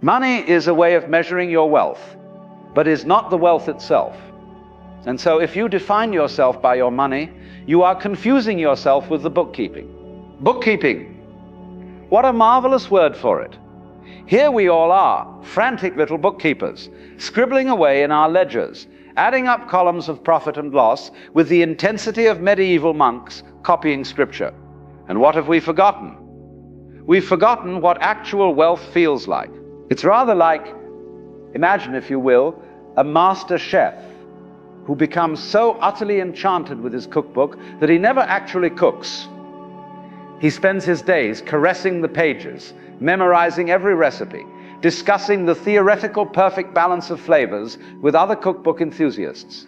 Money is a way of measuring your wealth, but is not the wealth itself. And so if you define yourself by your money, you are confusing yourself with the bookkeeping. Bookkeeping. What a marvelous word for it. Here we all are, frantic little bookkeepers, scribbling away in our ledgers, adding up columns of profit and loss with the intensity of medieval monks copying scripture. And what have we forgotten? We've forgotten what actual wealth feels like. It's rather like, imagine if you will, a master chef who becomes so utterly enchanted with his cookbook that he never actually cooks. He spends his days caressing the pages, memorizing every recipe, discussing the theoretical perfect balance of flavors with other cookbook enthusiasts.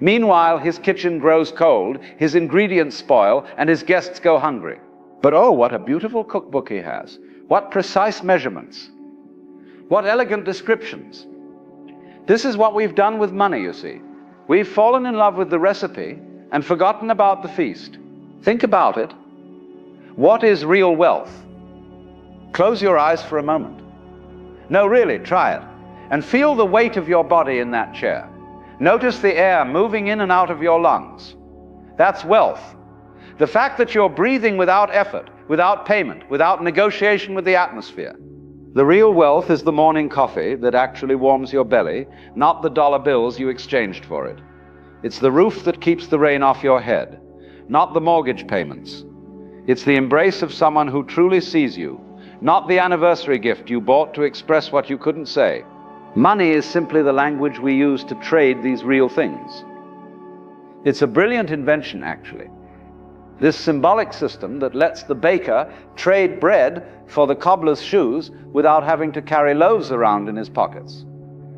Meanwhile, his kitchen grows cold, his ingredients spoil, and his guests go hungry. But oh, what a beautiful cookbook he has. What precise measurements. What elegant descriptions. This is what we've done with money, you see. We've fallen in love with the recipe and forgotten about the feast. Think about it. What is real wealth? Close your eyes for a moment. No, really, try it. And feel the weight of your body in that chair. Notice the air moving in and out of your lungs. That's wealth. The fact that you're breathing without effort, without payment, without negotiation with the atmosphere. The real wealth is the morning coffee that actually warms your belly, not the dollar bills you exchanged for it. It's the roof that keeps the rain off your head, not the mortgage payments. It's the embrace of someone who truly sees you, not the anniversary gift you bought to express what you couldn't say. Money is simply the language we use to trade these real things. It's a brilliant invention, actually. This symbolic system that lets the baker trade bread for the cobbler's shoes without having to carry loaves around in his pockets.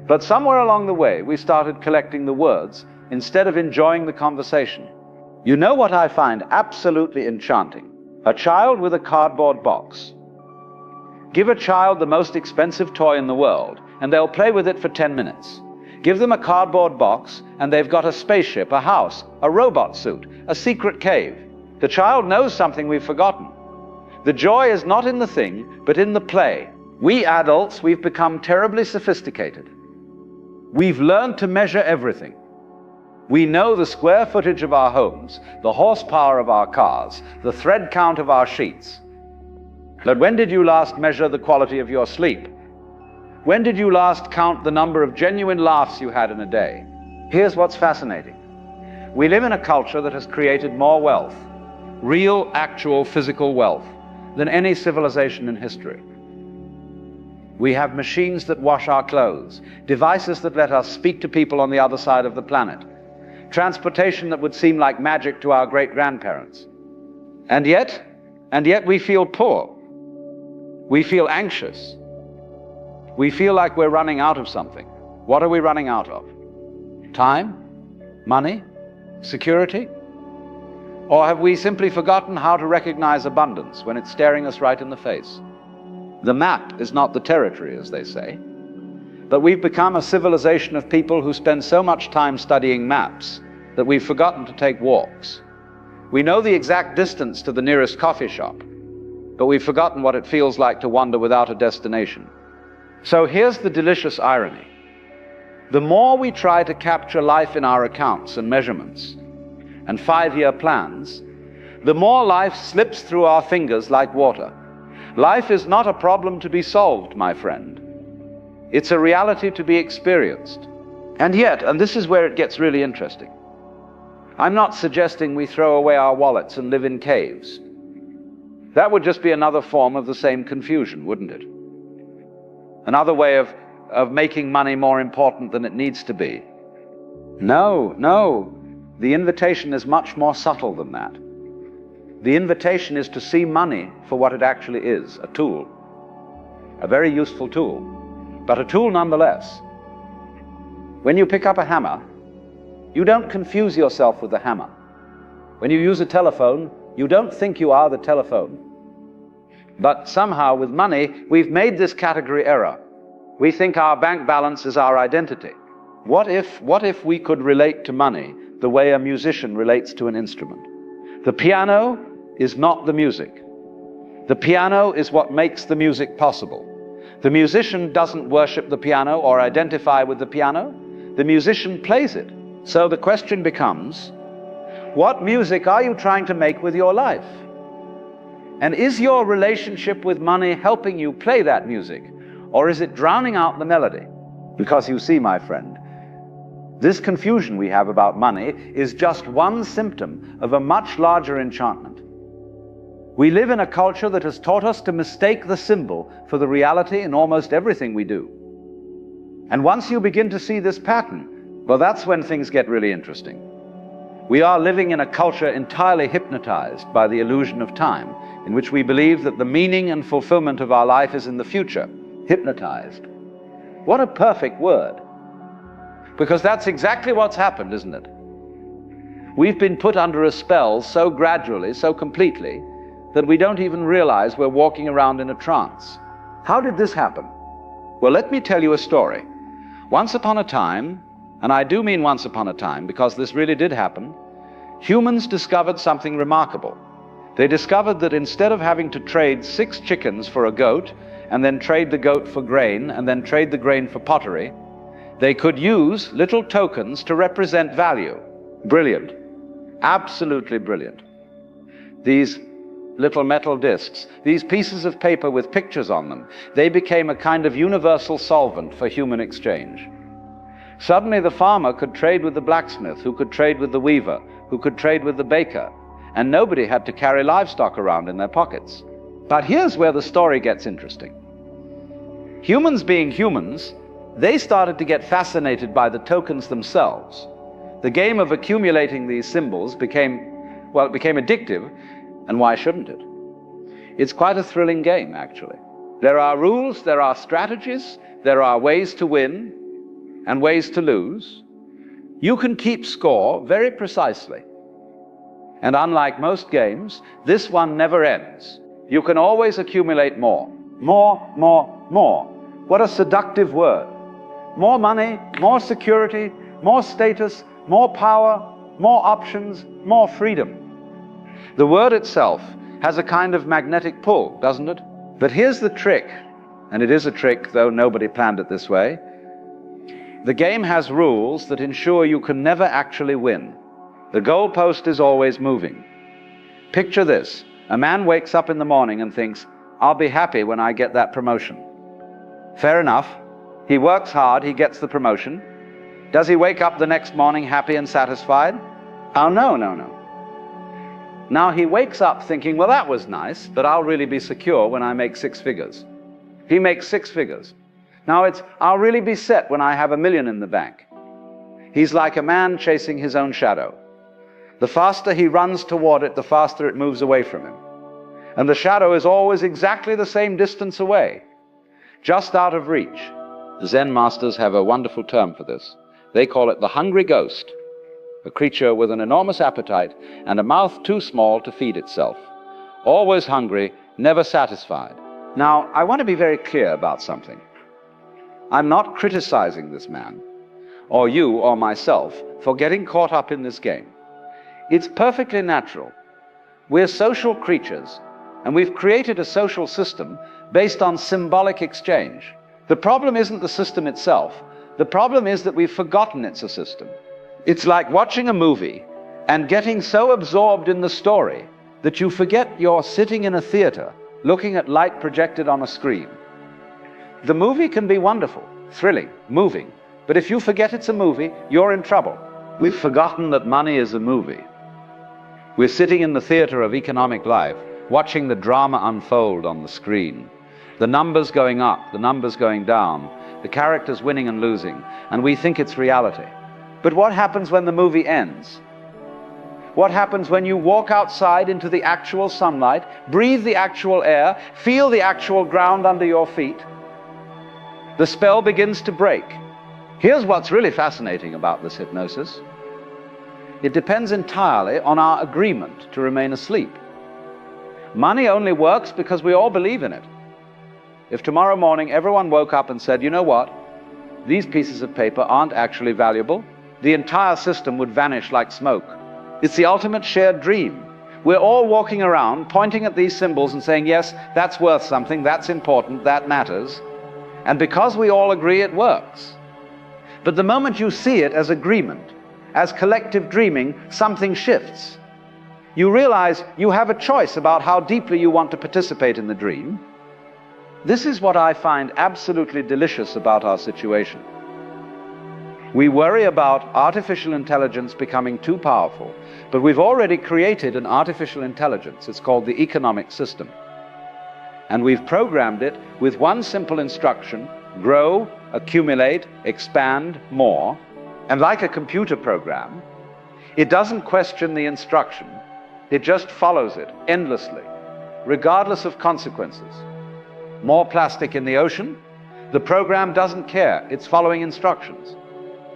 But somewhere along the way, we started collecting the words instead of enjoying the conversation. You know what I find absolutely enchanting? A child with a cardboard box. Give a child the most expensive toy in the world, and they'll play with it for 10 minutes. Give them a cardboard box, and they've got a spaceship, a house, a robot suit, a secret cave. The child knows something we've forgotten. The joy is not in the thing, but in the play. We adults, we've become terribly sophisticated. We've learned to measure everything. We know the square footage of our homes, the horsepower of our cars, the thread count of our sheets. But when did you last measure the quality of your sleep? When did you last count the number of genuine laughs you had in a day? Here's what's fascinating. We live in a culture that has created more wealth, real, actual, physical wealth, than any civilization in history. We have machines that wash our clothes, devices that let us speak to people on the other side of the planet, transportation that would seem like magic to our great-grandparents. And yet we feel poor. We feel anxious. We feel like we're running out of something. What are we running out of? Time? Money? Security? Or have we simply forgotten how to recognize abundance when it's staring us right in the face? The map is not the territory, as they say. But we've become a civilization of people who spend so much time studying maps that we've forgotten to take walks. We know the exact distance to the nearest coffee shop, but we've forgotten what it feels like to wander without a destination. So here's the delicious irony. The more we try to capture life in our accounts and measurements and 5-year plans, the more life slips through our fingers like water. Life is not a problem to be solved, my friend. It's a reality to be experienced. And yet, and this is where it gets really interesting, I'm not suggesting we throw away our wallets and live in caves. That would just be another form of the same confusion, wouldn't it? Another way of making money more important than it needs to be. No. The invitation is much more subtle than that. The invitation is to see money for what it actually is, a tool. A very useful tool, but a tool nonetheless. When you pick up a hammer, you don't confuse yourself with the hammer. When you use a telephone, you don't think you are the telephone. But somehow with money, we've made this category error. We think our bank balance is our identity. What if we could relate to money the way a musician relates to an instrument? The piano is not the music. The piano is what makes the music possible. The musician doesn't worship the piano or identify with the piano. The musician plays it. So the question becomes, what music are you trying to make with your life? And is your relationship with money helping you play that music, or is it drowning out the melody? Because you see, my friend, this confusion we have about money is just one symptom of a much larger enchantment. We live in a culture that has taught us to mistake the symbol for the reality in almost everything we do. And once you begin to see this pattern, well, that's when things get really interesting. We are living in a culture entirely hypnotized by the illusion of time, in which we believe that the meaning and fulfillment of our life is in the future. Hypnotized. What a perfect word. Because that's exactly what's happened, isn't it? We've been put under a spell so gradually, so completely, that we don't even realize we're walking around in a trance. How did this happen? Well, let me tell you a story. Once upon a time, and I do mean once upon a time because this really did happen, humans discovered something remarkable. They discovered that instead of having to trade 6 chickens for a goat, and then trade the goat for grain, and then trade the grain for pottery, they could use little tokens to represent value. Brilliant. Absolutely brilliant. These little metal discs, these pieces of paper with pictures on them, they became a kind of universal solvent for human exchange. Suddenly the farmer could trade with the blacksmith, who could trade with the weaver, who could trade with the baker, and nobody had to carry livestock around in their pockets. But here's where the story gets interesting. Humans being humans, they started to get fascinated by the tokens themselves. The game of accumulating these symbols became addictive, and why shouldn't it? It's quite a thrilling game, actually. There are rules, there are strategies, there are ways to win and ways to lose. You can keep score very precisely. And unlike most games, this one never ends. You can always accumulate more. More, more, more. What a seductive word. More money, more security, more status, more power, more options, more freedom. The word itself has a kind of magnetic pull, doesn't it? But here's the trick, and it is a trick, though nobody planned it this way. The game has rules that ensure you can never actually win. The goalpost is always moving. Picture this. A man wakes up in the morning and thinks, I'll be happy when I get that promotion. Fair enough. He works hard, he gets the promotion. Does he wake up the next morning happy and satisfied? Oh, no. Now he wakes up thinking, well, that was nice, but I'll really be secure when I make 6 figures. He makes 6 figures. Now it's, I'll really be set when I have $1 million in the bank. He's like a man chasing his own shadow. The faster he runs toward it, the faster it moves away from him. And the shadow is always exactly the same distance away, just out of reach. The Zen masters have a wonderful term for this. They call it the hungry ghost, a creature with an enormous appetite and a mouth too small to feed itself. Always hungry, never satisfied. Now, I want to be very clear about something. I'm not criticizing this man, or you or myself, for getting caught up in this game. It's perfectly natural. We're social creatures, and we've created a social system based on symbolic exchange. The problem isn't the system itself. The problem is that we've forgotten it's a system. It's like watching a movie and getting so absorbed in the story that you forget you're sitting in a theater looking at light projected on a screen. The movie can be wonderful, thrilling, moving, but if you forget it's a movie, you're in trouble. We've forgotten that money is a movie. We're sitting in the theater of economic life, watching the drama unfold on the screen. The numbers going up, the numbers going down, the characters winning and losing, and we think it's reality. But what happens when the movie ends? What happens when you walk outside into the actual sunlight, breathe the actual air, feel the actual ground under your feet? The spell begins to break. Here's what's really fascinating about this hypnosis. It depends entirely on our agreement to remain asleep. Money only works because we all believe in it. If tomorrow morning everyone woke up and said, you know what, these pieces of paper aren't actually valuable, the entire system would vanish like smoke. It's the ultimate shared dream. We're all walking around pointing at these symbols and saying, yes, that's worth something, that's important, that matters. And because we all agree, it works. But the moment you see it as agreement, as collective dreaming, something shifts. You realize you have a choice about how deeply you want to participate in the dream. This is what I find absolutely delicious about our situation. We worry about artificial intelligence becoming too powerful, but we've already created an artificial intelligence. It's called the economic system. And we've programmed it with one simple instruction: grow, accumulate, expand more. And like a computer program, it doesn't question the instruction. It just follows it endlessly, regardless of consequences. More plastic in the ocean? The program doesn't care. It's following instructions.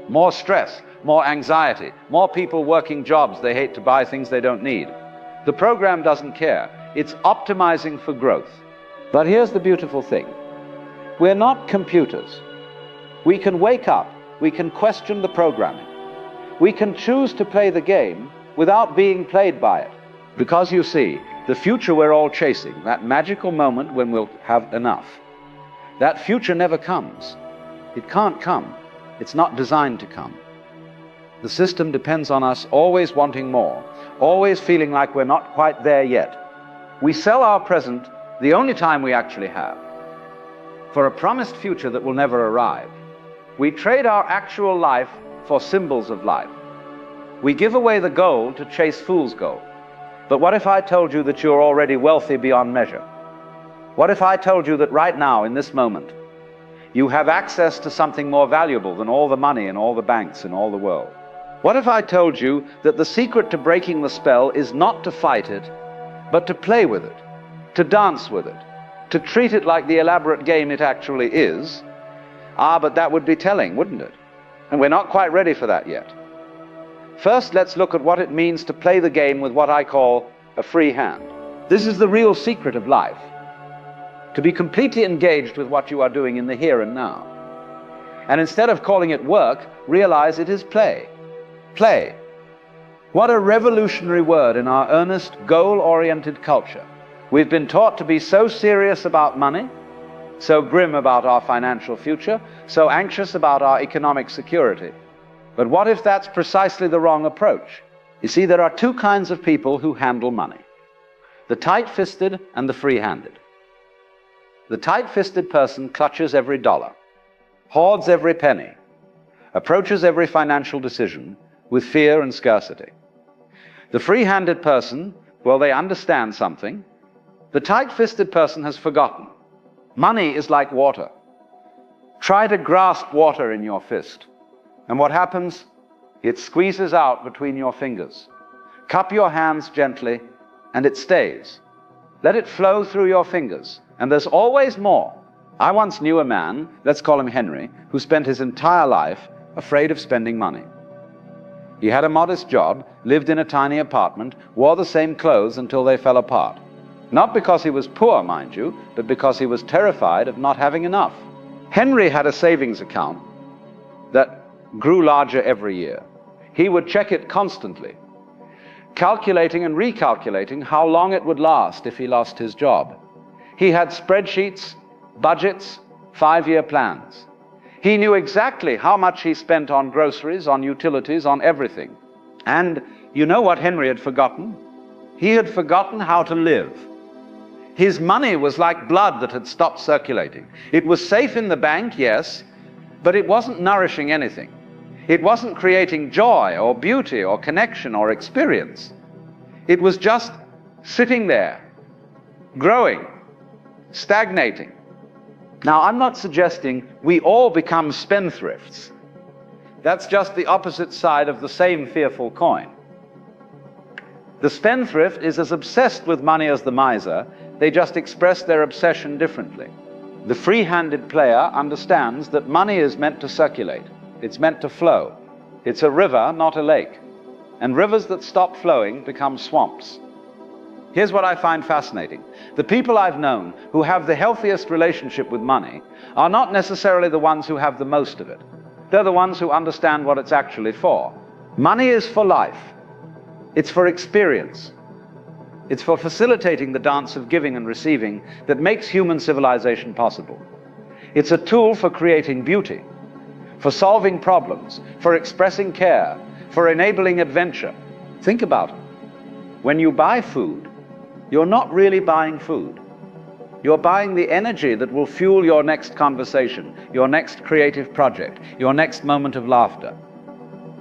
More stress, more anxiety, more people working jobs they hate to buy things they don't need. The program doesn't care. It's optimizing for growth. But here's the beautiful thing. We're not computers. We can wake up. We can question the programming. We can choose to play the game without being played by it. Because you see, the future we're all chasing, that magical moment when we'll have enough, that future never comes. It can't come. It's not designed to come. The system depends on us always wanting more, always feeling like we're not quite there yet. We sell our present, the only time we actually have, for a promised future that will never arrive. We trade our actual life for symbols of life. We give away the gold to chase fool's gold. But what if I told you that you're already wealthy beyond measure? What if I told you that right now, in this moment, you have access to something more valuable than all the money in all the banks in all the world? What if I told you that the secret to breaking the spell is not to fight it, but to play with it, to dance with it, to treat it like the elaborate game it actually is? But that would be telling, wouldn't it? And we're not quite ready for that yet. First, let's look at what it means to play the game with what I call a free hand. This is the real secret of life. To be completely engaged with what you are doing in the here and now. And instead of calling it work, realize it is play. Play. What a revolutionary word in our earnest, goal-oriented culture. We've been taught to be so serious about money, so grim about our financial future, so anxious about our economic security. But what if that's precisely the wrong approach? You see, there are two kinds of people who handle money: the tight-fisted and the free-handed. The tight-fisted person clutches every dollar, hoards every penny, approaches every financial decision with fear and scarcity. The free-handed person, well, they understand something. The tight-fisted person has forgotten. Money is like water. Try to grasp water in your fist. And what happens? It squeezes out between your fingers. Cup your hands gently, and it stays. Let it flow through your fingers, and there's always more. I once knew a man, let's call him Henry, who spent his entire life afraid of spending money. He had a modest job, lived in a tiny apartment, wore the same clothes until they fell apart. Not because he was poor, mind you, but because he was terrified of not having enough. Henry had a savings account that grew larger every year. He would check it constantly, calculating and recalculating how long it would last if he lost his job. He had spreadsheets, budgets, 5-year plans. He knew exactly how much he spent on groceries, on utilities, on everything. And you know what Henry had forgotten? He had forgotten how to live. His money was like blood that had stopped circulating. It was safe in the bank, yes, but it wasn't nourishing anything. It wasn't creating joy or beauty or connection or experience. It was just sitting there, growing, stagnating. Now, I'm not suggesting we all become spendthrifts. That's just the opposite side of the same fearful coin. The spendthrift is as obsessed with money as the miser. They just express their obsession differently. The free-handed player understands that money is meant to circulate. It's meant to flow. It's a river, not a lake. And rivers that stop flowing become swamps. Here's what I find fascinating. The people I've known who have the healthiest relationship with money are not necessarily the ones who have the most of it. They're the ones who understand what it's actually for. Money is for life. It's for experience. It's for facilitating the dance of giving and receiving that makes human civilization possible. It's a tool for creating beauty, for solving problems, for expressing care, for enabling adventure. Think about it. When you buy food, you're not really buying food. You're buying the energy that will fuel your next conversation, your next creative project, your next moment of laughter.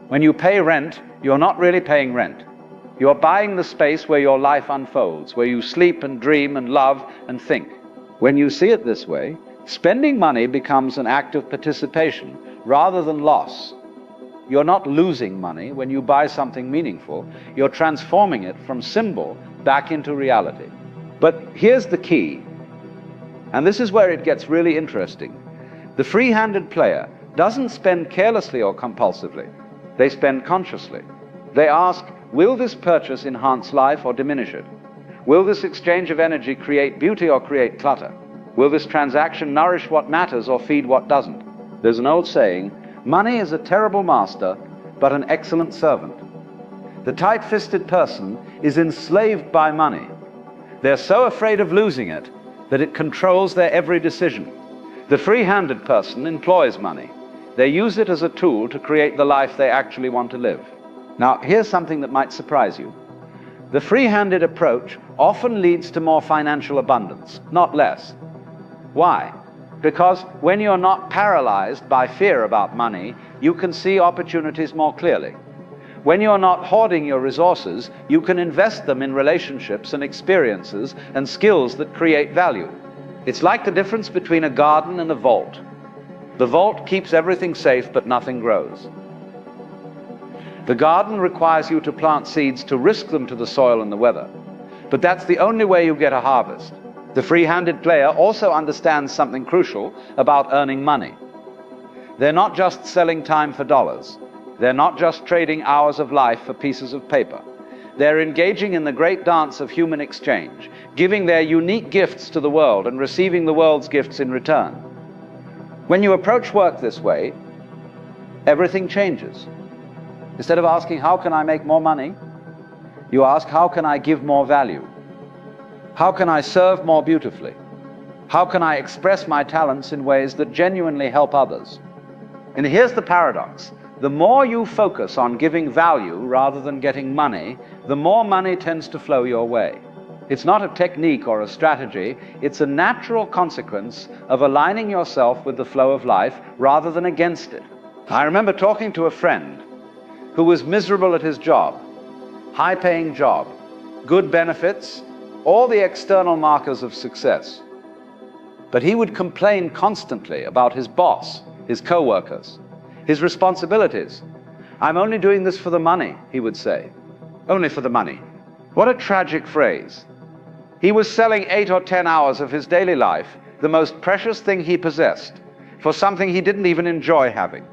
When you pay rent, you're not really paying rent. You're buying the space where your life unfolds, where you sleep and dream and love and think. When you see it this way, spending money becomes an act of participation rather than loss. You're not losing money when you buy something meaningful. You're transforming it from symbol back into reality. But here's the key, and this is where it gets really interesting. The free-handed player doesn't spend carelessly or compulsively. They spend consciously. They ask, will this purchase enhance life or diminish it? Will this exchange of energy create beauty or create clutter? Will this transaction nourish what matters or feed what doesn't? There's an old saying, money is a terrible master, but an excellent servant. The tight-fisted person is enslaved by money. They're so afraid of losing it that it controls their every decision. The free-handed person employs money. They use it as a tool to create the life they actually want to live. Now, here's something that might surprise you. The free-handed approach often leads to more financial abundance, not less. Why? Because when you're not paralyzed by fear about money, you can see opportunities more clearly. When you're not hoarding your resources, you can invest them in relationships and experiences and skills that create value. It's like the difference between a garden and a vault. The vault keeps everything safe, but nothing grows. The garden requires you to plant seeds to risk them to the soil and the weather. But that's the only way you get a harvest. The free-handed player also understands something crucial about earning money. They're not just selling time for dollars. They're not just trading hours of life for pieces of paper. They're engaging in the great dance of human exchange, giving their unique gifts to the world and receiving the world's gifts in return. When you approach work this way, everything changes. Instead of asking, how can I make more money? You ask, how can I give more value? How can I serve more beautifully? How can I express my talents in ways that genuinely help others? And here's the paradox. The more you focus on giving value rather than getting money, the more money tends to flow your way. It's not a technique or a strategy. It's a natural consequence of aligning yourself with the flow of life rather than against it. I remember talking to a friend who was miserable at his job, high-paying job, good benefits, all the external markers of success. But he would complain constantly about his boss, his co-workers, his responsibilities. I'm only doing this for the money, he would say. Only for the money. What a tragic phrase. He was selling 8 or 10 hours of his daily life, the most precious thing he possessed, for something he didn't even enjoy having.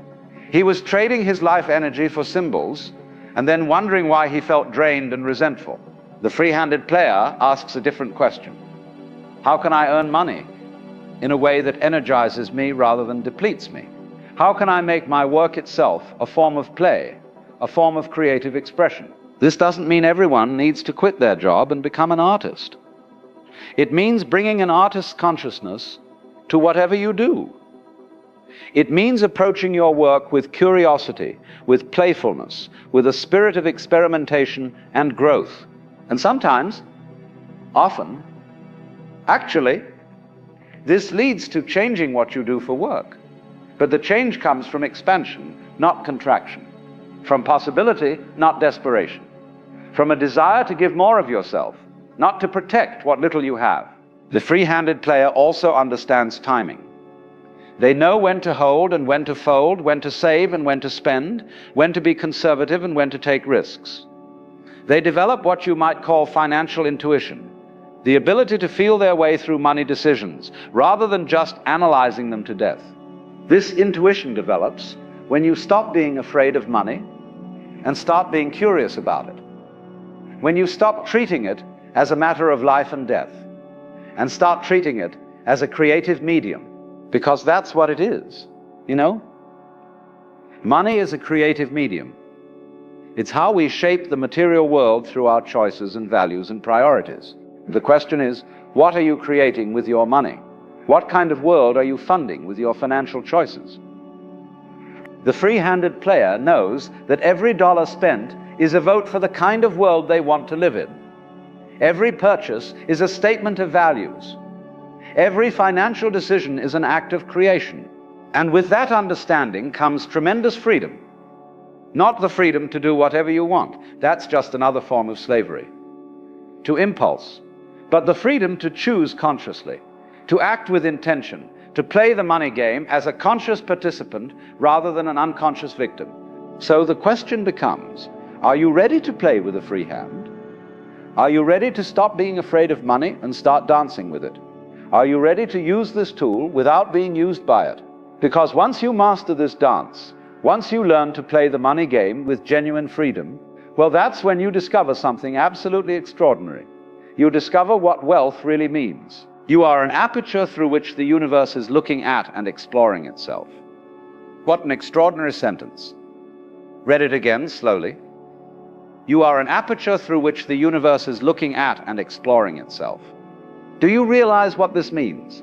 He was trading his life energy for symbols and then wondering why he felt drained and resentful. The free-handed player asks a different question. How can I earn money in a way that energizes me rather than depletes me? How can I make my work itself a form of play, a form of creative expression? This doesn't mean everyone needs to quit their job and become an artist. It means bringing an artist's consciousness to whatever you do. It means approaching your work with curiosity, with playfulness, with a spirit of experimentation and growth. And sometimes, often, actually, this leads to changing what you do for work. But the change comes from expansion, not contraction. From possibility, not desperation. From a desire to give more of yourself, not to protect what little you have. The free-handed player also understands timing. They know when to hold and when to fold, when to save and when to spend, when to be conservative and when to take risks. They develop what you might call financial intuition, the ability to feel their way through money decisions, rather than just analyzing them to death. This intuition develops when you stop being afraid of money and start being curious about it. When you stop treating it as a matter of life and death and start treating it as a creative medium, because that's what it is, you know? Money is a creative medium. It's how we shape the material world through our choices and values and priorities. The question is, what are you creating with your money? What kind of world are you funding with your financial choices? The free-handed player knows that every dollar spent is a vote for the kind of world they want to live in. Every purchase is a statement of values. Every financial decision is an act of creation. And with that understanding comes tremendous freedom. Not the freedom to do whatever you want. That's just another form of slavery. To impulse. But the freedom to choose consciously, to act with intention, to play the money game as a conscious participant rather than an unconscious victim. So the question becomes, are you ready to play with a free hand? Are you ready to stop being afraid of money and start dancing with it? Are you ready to use this tool without being used by it? Because once you master this dance, once you learn to play the money game with genuine freedom, well, that's when you discover something absolutely extraordinary. You discover what wealth really means. You are an aperture through which the universe is looking at and exploring itself. What an extraordinary sentence. Read it again slowly. You are an aperture through which the universe is looking at and exploring itself. Do you realize what this means?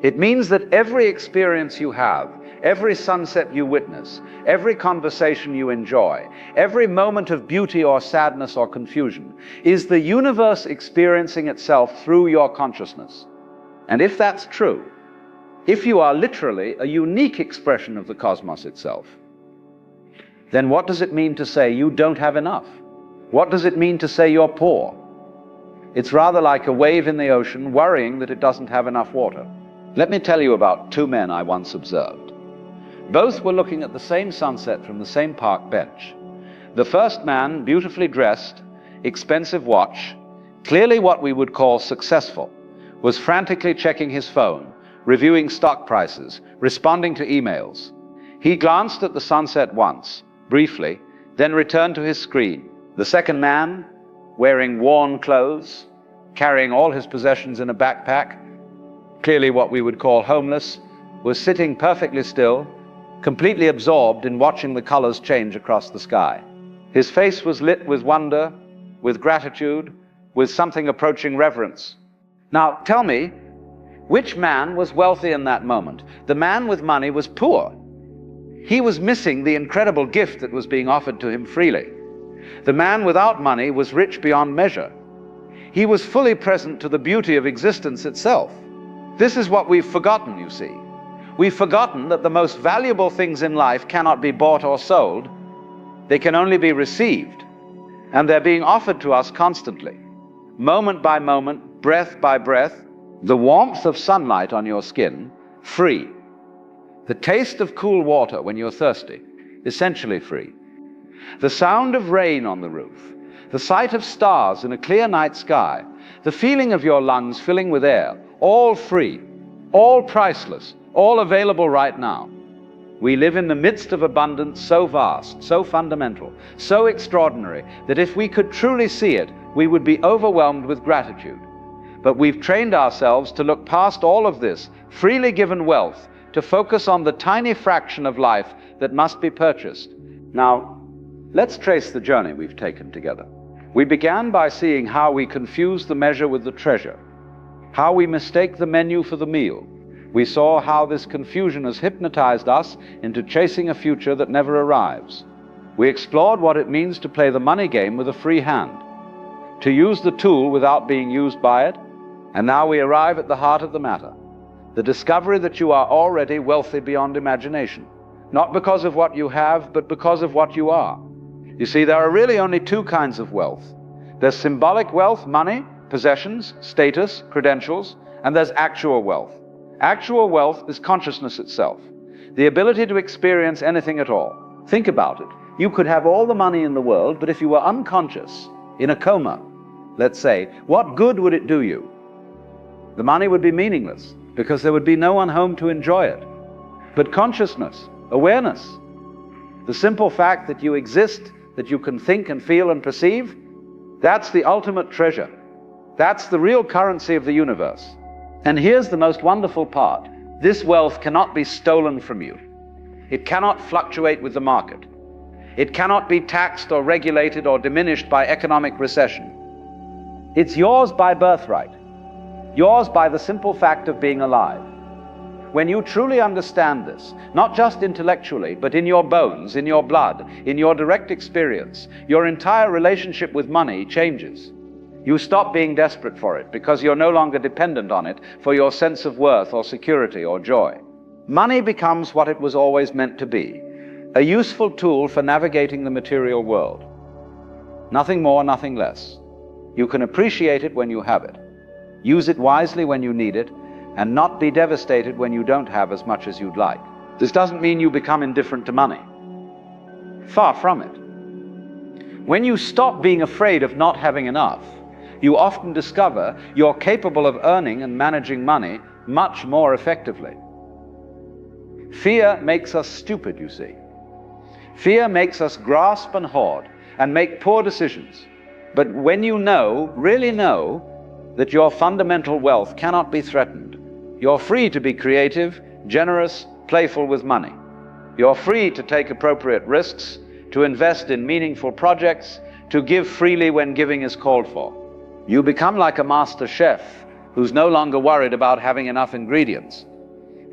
It means that every experience you have, every sunset you witness, every conversation you enjoy, every moment of beauty or sadness or confusion is the universe experiencing itself through your consciousness. And if that's true, if you are literally a unique expression of the cosmos itself, then what does it mean to say you don't have enough? What does it mean to say you're poor? It's rather like a wave in the ocean worrying that it doesn't have enough water. Let me tell you about two men I once observed. Both were looking at the same sunset from the same park bench. The first man, beautifully dressed, expensive watch, clearly what we would call successful, was frantically checking his phone, reviewing stock prices, responding to emails. He glanced at the sunset once, briefly, then returned to his screen. The second man, wearing worn clothes, carrying all his possessions in a backpack, clearly what we would call homeless, was sitting perfectly still, completely absorbed in watching the colors change across the sky. His face was lit with wonder, with gratitude, with something approaching reverence. Now, tell me, which man was wealthy in that moment? The man with money was poor. He was missing the incredible gift that was being offered to him freely. The man without money was rich beyond measure. He was fully present to the beauty of existence itself. This is what we've forgotten, you see. We've forgotten that the most valuable things in life cannot be bought or sold. They can only be received. And they're being offered to us constantly. Moment by moment, breath by breath, the warmth of sunlight on your skin, free. The taste of cool water when you're thirsty, essentially free. The sound of rain on the roof, the sight of stars in a clear night sky, the feeling of your lungs filling with air, all free, all priceless, all available right now. We live in the midst of abundance so vast, so fundamental, so extraordinary, that if we could truly see it, we would be overwhelmed with gratitude. But we've trained ourselves to look past all of this freely given wealth, to focus on the tiny fraction of life that must be purchased. Now, let's trace the journey we've taken together. We began by seeing how we confuse the measure with the treasure, how we mistake the menu for the meal. We saw how this confusion has hypnotized us into chasing a future that never arrives. We explored what it means to play the money game with a free hand, to use the tool without being used by it, and now we arrive at the heart of the matter, the discovery that you are already wealthy beyond imagination, not because of what you have, but because of what you are. You see, there are really only two kinds of wealth. There's symbolic wealth, money, possessions, status, credentials, and there's actual wealth. Actual wealth is consciousness itself, the ability to experience anything at all. Think about it. You could have all the money in the world, but if you were unconscious, in a coma, let's say, what good would it do you? The money would be meaningless, because there would be no one home to enjoy it. But consciousness, awareness, the simple fact that you exist, that you can think and feel and perceive, that's the ultimate treasure. That's the real currency of the universe. And here's the most wonderful part. This wealth cannot be stolen from you. It cannot fluctuate with the market. It cannot be taxed or regulated or diminished by economic recession. It's yours by birthright. yours by the simple fact of being alive. When you truly understand this, not just intellectually, but in your bones, in your blood, in your direct experience, your entire relationship with money changes. You stop being desperate for it because you're no longer dependent on it for your sense of worth or security or joy. Money becomes what it was always meant to be, a useful tool for navigating the material world. Nothing more, nothing less. You can appreciate it when you have it, use it wisely when you need it, and not be devastated when you don't have as much as you'd like. This doesn't mean you become indifferent to money. Far from it. When you stop being afraid of not having enough, you often discover you're capable of earning and managing money much more effectively. Fear makes us stupid, you see. Fear makes us grasp and hoard and make poor decisions. But when you know, really know, that your fundamental wealth cannot be threatened, you're free to be creative, generous, playful with money. You're free to take appropriate risks, to invest in meaningful projects, to give freely when giving is called for. You become like a master chef who's no longer worried about having enough ingredients.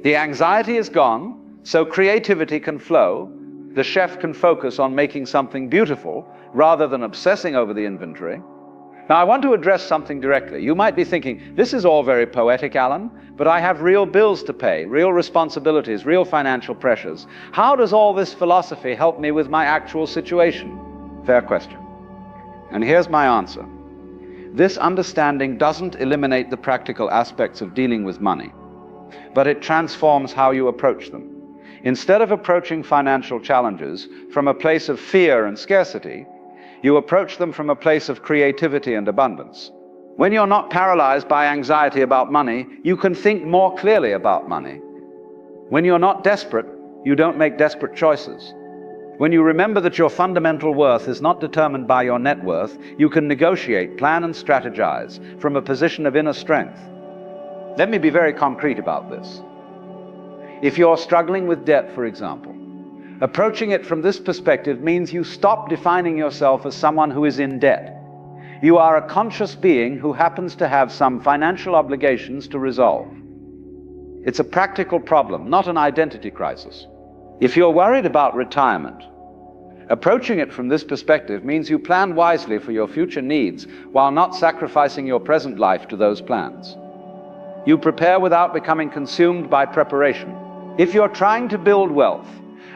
The anxiety is gone, so creativity can flow. The chef can focus on making something beautiful rather than obsessing over the inventory. Now, I want to address something directly. You might be thinking, this is all very poetic, Alan, but I have real bills to pay, real responsibilities, real financial pressures. How does all this philosophy help me with my actual situation? Fair question. And here's my answer. This understanding doesn't eliminate the practical aspects of dealing with money, but it transforms how you approach them. Instead of approaching financial challenges from a place of fear and scarcity, you approach them from a place of creativity and abundance. When you're not paralyzed by anxiety about money, you can think more clearly about money. When you're not desperate, you don't make desperate choices. When you remember that your fundamental worth is not determined by your net worth, you can negotiate, plan, and strategize from a position of inner strength. Let me be very concrete about this. If you're struggling with debt, for example, approaching it from this perspective means you stop defining yourself as someone who is in debt. You are a conscious being who happens to have some financial obligations to resolve. It's a practical problem, not an identity crisis. If you're worried about retirement, approaching it from this perspective means you plan wisely for your future needs while not sacrificing your present life to those plans. You prepare without becoming consumed by preparation. If you're trying to build wealth,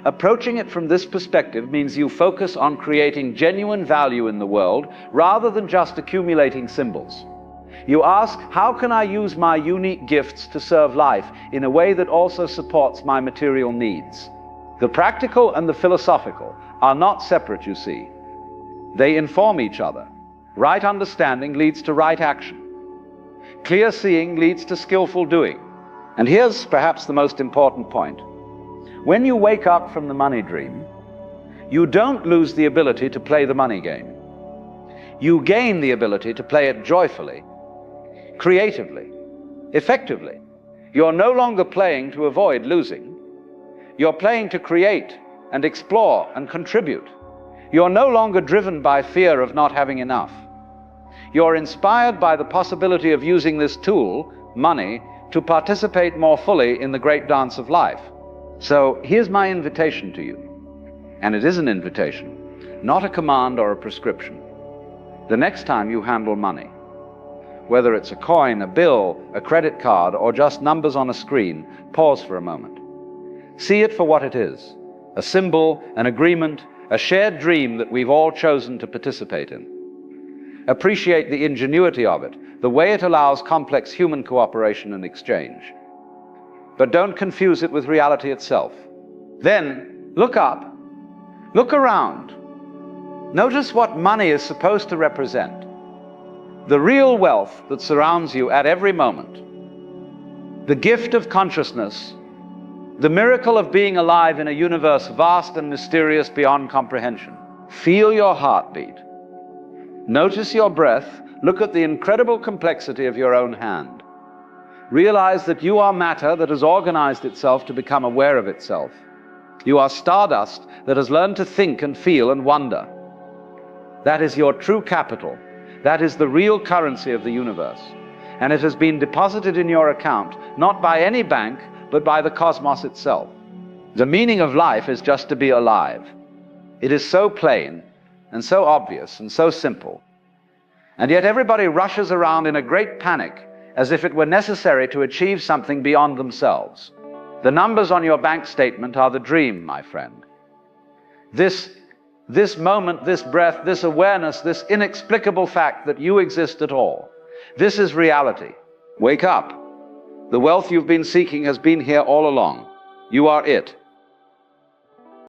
approaching it from this perspective means you focus on creating genuine value in the world rather than just accumulating symbols. You ask, how can I use my unique gifts to serve life in a way that also supports my material needs? The practical and the philosophical are not separate, you see. They inform each other. Right understanding leads to right action. Clear seeing leads to skillful doing. And here's perhaps the most important point. When you wake up from the money dream, you don't lose the ability to play the money game. You gain the ability to play it joyfully, creatively, effectively. You're no longer playing to avoid losing. You're playing to create and explore and contribute. You're no longer driven by fear of not having enough. You're inspired by the possibility of using this tool, money, to participate more fully in the great dance of life. So here's my invitation to you. And it is an invitation, not a command or a prescription. The next time you handle money, whether it's a coin, a bill, a credit card, or just numbers on a screen, pause for a moment. See it for what it is, a symbol, an agreement, a shared dream that we've all chosen to participate in. Appreciate the ingenuity of it, the way it allows complex human cooperation and exchange. But don't confuse it with reality itself. Then look up, look around. Notice what money is supposed to represent. The real wealth that surrounds you at every moment. The gift of consciousness. The miracle of being alive in a universe vast and mysterious beyond comprehension. Feel your heartbeat. Notice your breath. Look at the incredible complexity of your own hand. Realize that you are matter that has organized itself to become aware of itself. You are stardust that has learned to think and feel and wonder. That is your true capital. That is the real currency of the universe. And it has been deposited in your account, not by any bank, but by the cosmos itself. The meaning of life is just to be alive. It is so plain and so obvious and so simple. And yet everybody rushes around in a great panic as if it were necessary to achieve something beyond themselves. The numbers on your bank statement are the dream, my friend. This moment, this breath, this awareness, this inexplicable fact that you exist at all, this is reality. Wake up. The wealth you've been seeking has been here all along. You are it.